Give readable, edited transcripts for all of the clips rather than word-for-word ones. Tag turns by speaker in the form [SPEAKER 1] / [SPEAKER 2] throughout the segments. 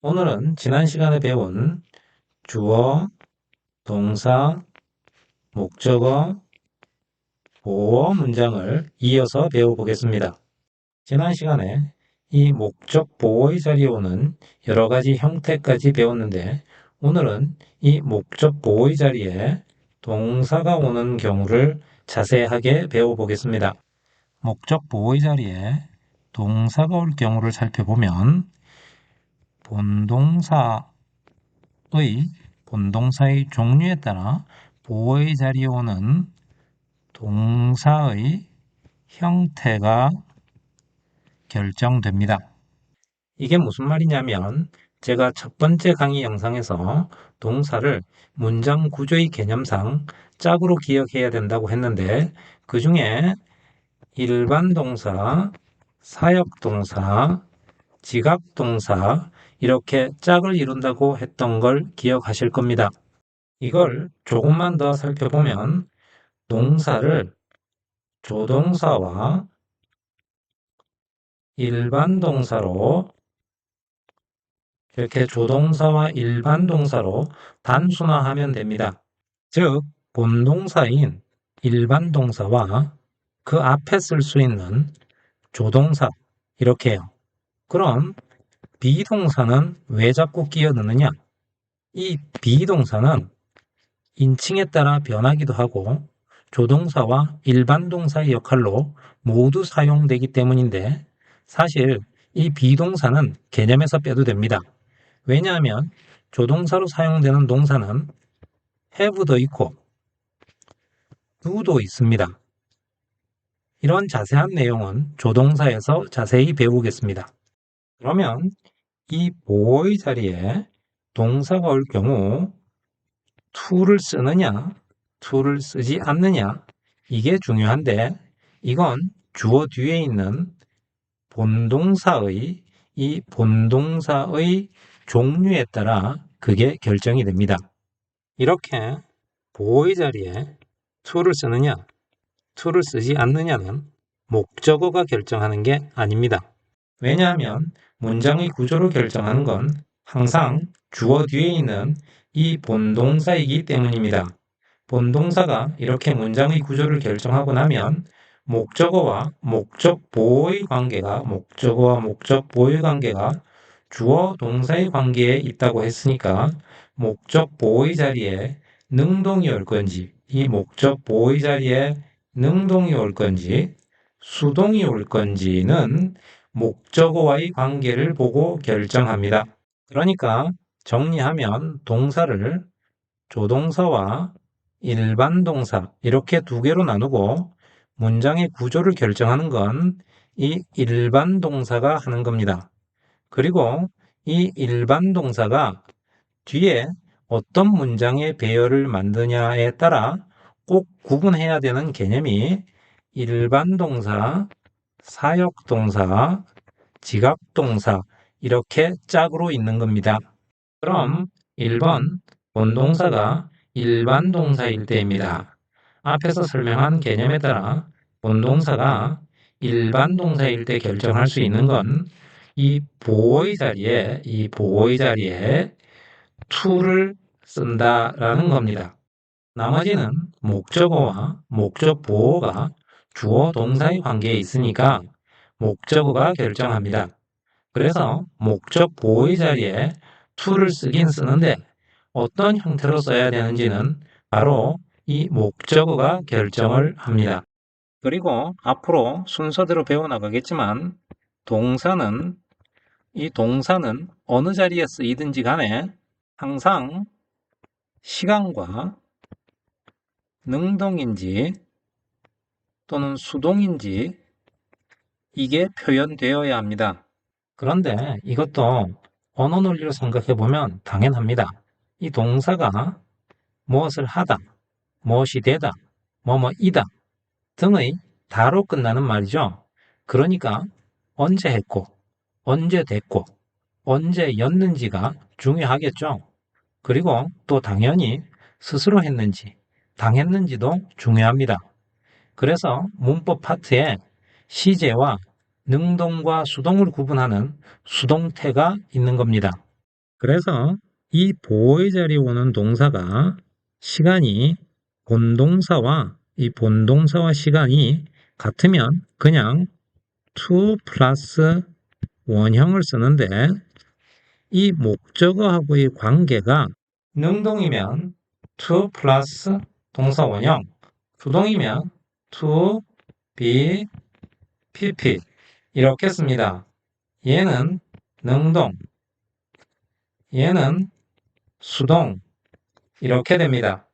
[SPEAKER 1] 오늘은 지난 시간에 배운 주어, 동사, 목적어, 보어 문장을 이어서 배워보겠습니다. 지난 시간에 이 목적 보어의 자리에 오는 여러 가지 형태까지 배웠는데 오늘은 이 목적 보어의 자리에 동사가 오는 경우를 자세하게 배워보겠습니다. 목적 보어의 자리에 동사가 올 경우를 살펴보면 본동사의 종류에 따라 보어의 자리에 오는 동사의 형태가 결정됩니다. 이게 무슨 말이냐면 제가 첫 번째 강의 영상에서 동사를 문장 구조의 개념상 짝으로 기억해야 된다고 했는데 그 중에 일반 동사, 사역 동사, 지각 동사 이렇게 짝을 이룬다고 했던 걸 기억하실 겁니다. 이걸 조금만 더 살펴보면 동사를 조동사와 일반 동사로 이렇게 조동사와 일반 동사로 단순화하면 됩니다. 즉, 본동사인 일반 동사와 그 앞에 쓸 수 있는 조동사 이렇게요. 그럼 비동사는 왜 자꾸 끼어 드느냐? 이 비동사는 인칭에 따라 변하기도 하고 조동사와 일반 동사의 역할로 모두 사용되기 때문인데 사실 이 비동사는 개념에서 빼도 됩니다. 왜냐하면 조동사로 사용되는 동사는 have도 있고 do도 있습니다. 이런 자세한 내용은 조동사에서 자세히 배우겠습니다. 그러면 이 보어의 자리에 동사가 올 경우 to를 쓰느냐, to를 쓰지 않느냐 이게 중요한데 이건 주어 뒤에 있는 본동사의 종류에 따라 그게 결정이 됩니다. 이렇게 보어의 자리에 to를 쓰느냐, to를 쓰지 않느냐는 목적어가 결정하는 게 아닙니다. 왜냐하면 문장의 구조를 결정하는 건 항상 주어 뒤에 있는 이 본동사이기 때문입니다. 본동사가 이렇게 문장의 구조를 결정하고 나면 목적어와 목적 보어의 관계가 주어 동사의 관계에 있다고 했으니까 목적 보어의 자리에 능동이 올 건지 이 목적 보어의 자리에 능동이 올 건지 수동이 올 건지는 목적어와의 관계를 보고 결정합니다. 그러니까 정리하면 동사를 조동사와 일반 동사 이렇게 두 개로 나누고 문장의 구조를 결정하는 건 이 일반 동사가 하는 겁니다. 그리고 이 일반 동사가 뒤에 어떤 문장의 배열을 만드냐에 따라 꼭 구분해야 되는 개념이 일반 동사, 사역 동사, 지각 동사 이렇게 짝으로 있는 겁니다. 그럼 1번 본동사가 일반 동사일 때입니다. 앞에서 설명한 개념에 따라 본동사가 일반 동사일 때 결정할 수 있는 건 이 보어의 자리에 to를 쓴다라는 겁니다. 나머지는 목적어와 목적 보어가 주어 동사의 관계에 있으니까 목적어가 결정합니다. 그래서 목적 보어의 자리에 to를 쓰긴 쓰는데 어떤 형태로 써야 되는지는 바로 이 목적어가 결정을 합니다. 그리고 앞으로 순서대로 배워나가겠지만 이 동사는 어느 자리에 쓰이든지 간에 항상 시간과 능동인지 또는 수동인지 이게 표현되어야 합니다. 그런데 이것도 언어 논리로 생각해 보면 당연합니다. 이 동사가 무엇을 하다, 무엇이 되다, 뭐뭐이다 등의 다로 끝나는 말이죠. 그러니까 언제 했고, 언제 됐고, 언제였는지가 중요하겠죠. 그리고 또 당연히 스스로 했는지, 당했는지도 중요합니다. 그래서 문법 파트에 시제와 능동과 수동을 구분하는 수동태가 있는 겁니다. 그래서 이 보호의 자리에 오는 동사가 시간이 본동사와 시간이 같으면 그냥 to 플러스 원형을 쓰는데 이 목적어하고의 관계가 능동이면 to 플러스 동사 원형, 수동이면 to, be, pp 이렇게 씁니다. 얘는 능동, 얘는 수동 이렇게 됩니다.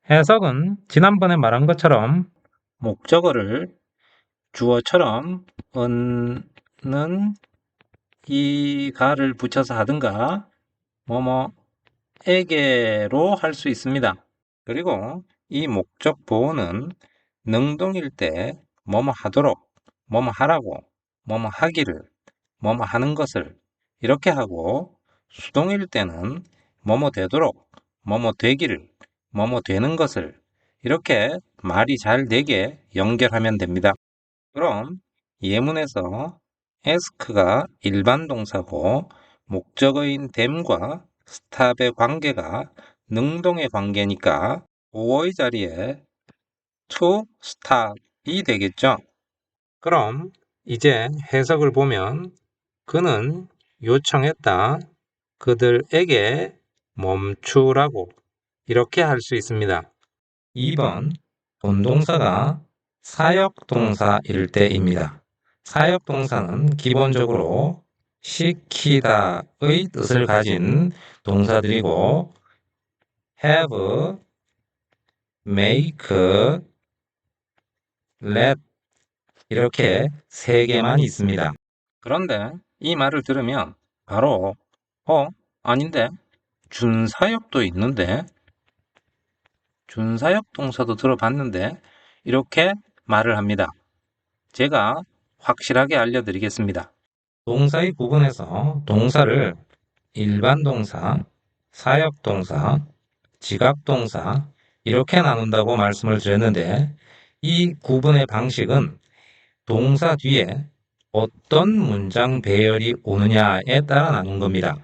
[SPEAKER 1] 해석은 지난번에 말한 것처럼 목적어를 주어처럼 는 이가를 붙여서 하든가 뭐뭐에게로 할 수 있습니다. 그리고 이 목적 보호는 능동일 때 뭐뭐 하도록, 뭐뭐 하라고, 뭐뭐 하기를, 뭐뭐 하는 것을 이렇게 하고 수동일 때는 뭐뭐 되도록, 뭐뭐 되기를, 뭐뭐 되는 것을 이렇게 말이 잘 되게 연결하면 됩니다. 그럼 예문에서 ask가 일반 동사고 목적어인 them과 stop의 관계가 능동의 관계니까 보어의 자리에 to stop이 되겠죠. 그럼 이제 해석을 보면 그는 요청했다. 그들에게 멈추라고 이렇게 할 수 있습니다. 2번 본동사가 사역동사일 때입니다. 사역동사는 기본적으로 시키다의 뜻을 가진 동사들이고 have, make, let 이렇게 세 개만 있습니다. 그런데 이 말을 들으면 바로 아닌데 준사역도 있는데 준사역 동사도 들어봤는데 이렇게 말을 합니다. 제가 확실하게 알려드리겠습니다. 동사의 구분에서 동사를 일반 동사, 사역 동사, 지각 동사 이렇게 나눈다고 말씀을 드렸는데 이 구분의 방식은 동사 뒤에 어떤 문장 배열이 오느냐에 따라 나눈 겁니다.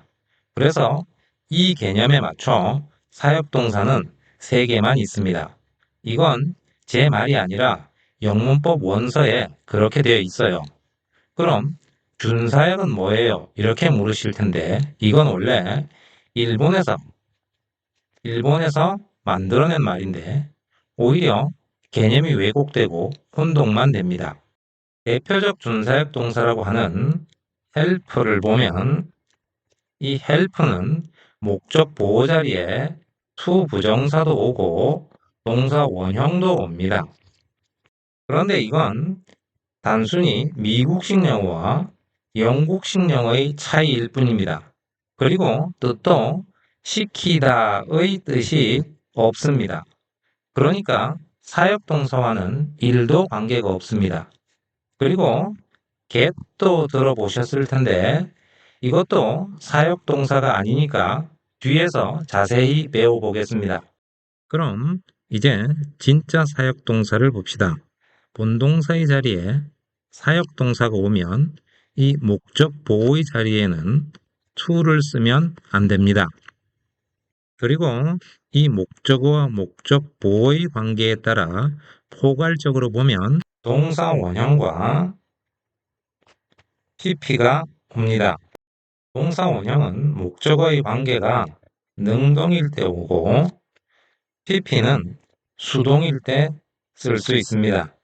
[SPEAKER 1] 그래서 이 개념에 맞춰 사역 동사는 3개만 있습니다. 이건 제 말이 아니라 영문법 원서에 그렇게 되어 있어요. 그럼 준사역은 뭐예요? 이렇게 물으실 텐데 이건 원래 일본에서 만들어낸 말인데 오히려 개념이 왜곡되고 혼동만 됩니다. 대표적 준사역 동사라고 하는 help를 보면 이 help는 목적 보호 자리에 to 부정사도 오고 동사 원형도 옵니다. 그런데 이건 단순히 미국식 영어와 영국식 영어의 차이일 뿐입니다. 그리고 뜻도 시키다의 뜻이 없습니다. 그러니까 사역동사와는 1도 관계가 없습니다. 그리고 get도 들어보셨을 텐데 이것도 사역동사가 아니니까 뒤에서 자세히 배워보겠습니다. 그럼 이제 진짜 사역동사를 봅시다. 본동사의 자리에 사역동사가 오면 이 목적 보호의 자리에는 to를 쓰면 안 됩니다. 그리고 이 목적어와 목적 보호의 관계에 따라 포괄적으로 보면 동사 원형과 pp가 옵니다. 동사 원형은 목적어의 관계가 능동일 때 오고 pp는 수동일 때 쓸 수 있습니다.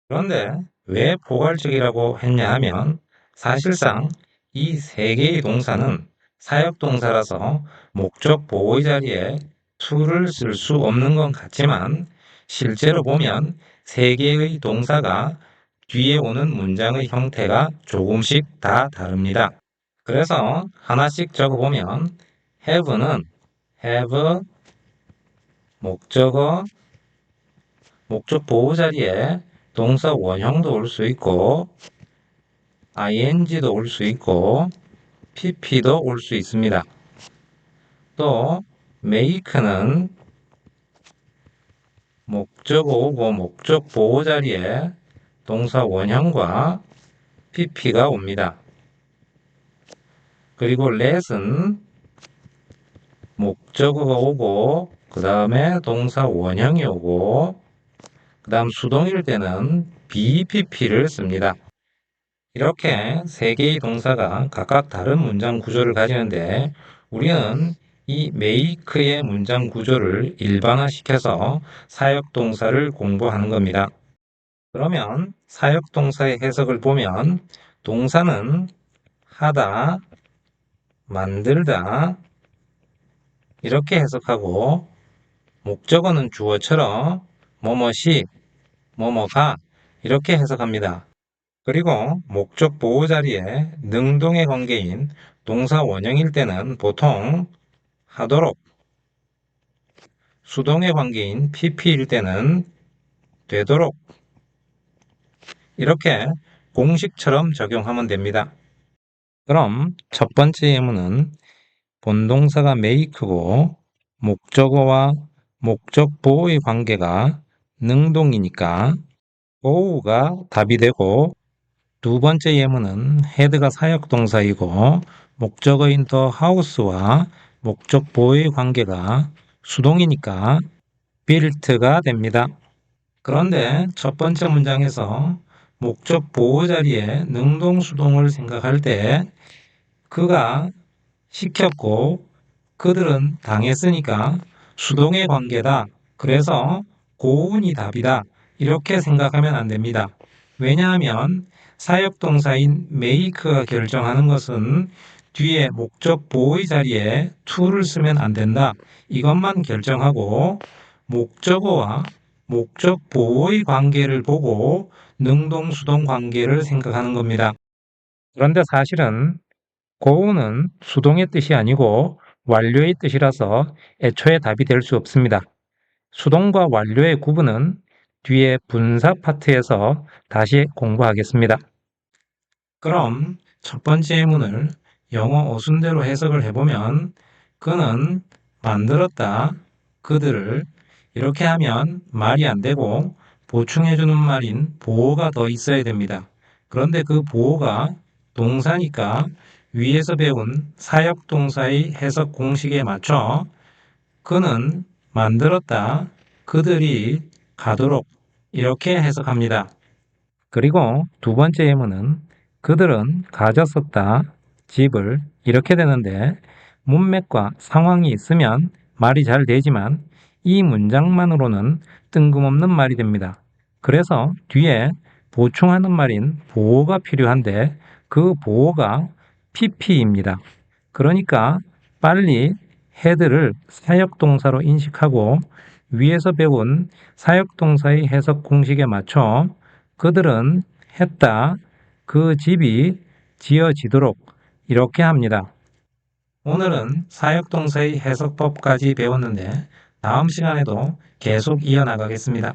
[SPEAKER 1] 그런데 왜 포괄적이라고 했냐 하면 사실상 이 3개의 동사는 사역동사라서 목적 보호의 자리에 to를 쓸 수 없는 건 같지만 실제로 보면 3개의 동사가 뒤에 오는 문장의 형태가 조금씩 다 다릅니다. 그래서 하나씩 적어보면 have는 have 목적어, 목적 보호 자리에 동사 원형도 올 수 있고 ing도 올 수 있고 pp도 올 수 있습니다. 또 make는 목적어 오고 목적 보호 자리에 동사 원형과 pp가 옵니다. 그리고 let은 목적어가 오고 그 다음에 동사 원형이 오고 그 다음 수동일 때는 BPP를 씁니다. 이렇게 세 개의 동사가 각각 다른 문장 구조를 가지는데 우리는 이 make의 문장 구조를 일반화시켜서 사역동사를 공부하는 겁니다. 그러면 사역동사의 해석을 보면 동사는 하다, 만들다 이렇게 해석하고 목적어는 주어처럼 뭐뭐시, 뭐뭐가 이렇게 해석합니다. 그리고 목적 보호 자리에 능동의 관계인 동사 원형일 때는 보통 하도록, 수동의 관계인 pp일 때는 되도록 이렇게 공식처럼 적용하면 됩니다. 그럼 첫 번째 예문은 본동사가 make고 목적어와 목적 보호의 관계가 능동이니까 보호가 답이 되고 두 번째 예문은 head가 사역동사이고 목적어인 the house와 목적 보호의 관계가 수동이니까 built가 됩니다. 그런데 첫 번째 문장에서 목적 보호 자리에 능동 수동을 생각할 때 그가 시켰고 그들은 당했으니까 수동의 관계다. 그래서 고운이 답이다. 이렇게 생각하면 안 됩니다. 왜냐하면 사역동사인 make가 결정하는 것은 뒤에 목적 보호의 자리에 to를 쓰면 안 된다. 이것만 결정하고 목적어와 목적 보호의 관계를 보고 능동-수동 관계를 생각하는 겁니다. 그런데 사실은 고우는 수동의 뜻이 아니고 완료의 뜻이라서 애초에 답이 될 수 없습니다. 수동과 완료의 구분은 뒤에 분사 파트에서 다시 공부하겠습니다. 그럼 첫 번째 예문을 영어 어순대로 해석을 해보면 그는 만들었다. 그들을 이렇게 하면 말이 안 되고 보충해주는 말인 보호가 더 있어야 됩니다. 그런데 그 보호가 동사니까 위에서 배운 사역동사의 해석 공식에 맞춰 그는 만들었다. 그들이 가도록 이렇게 해석합니다. 그리고 두 번째 예문은 그들은 가졌었다. 집을 이렇게 되는데 문맥과 상황이 있으면 말이 잘 되지만 이 문장만으로는 뜬금없는 말이 됩니다. 그래서 뒤에 보충하는 말인 보호가 필요한데 그 보호가 pp입니다. 그러니까 빨리 head를 사역동사로 인식하고 위에서 배운 사역동사의 해석 공식에 맞춰 그들은 했다. 그 집이 지어지도록 이렇게 합니다. 오늘은 사역동사의 해석법까지 배웠는데 다음 시간에도 계속 이어나가겠습니다.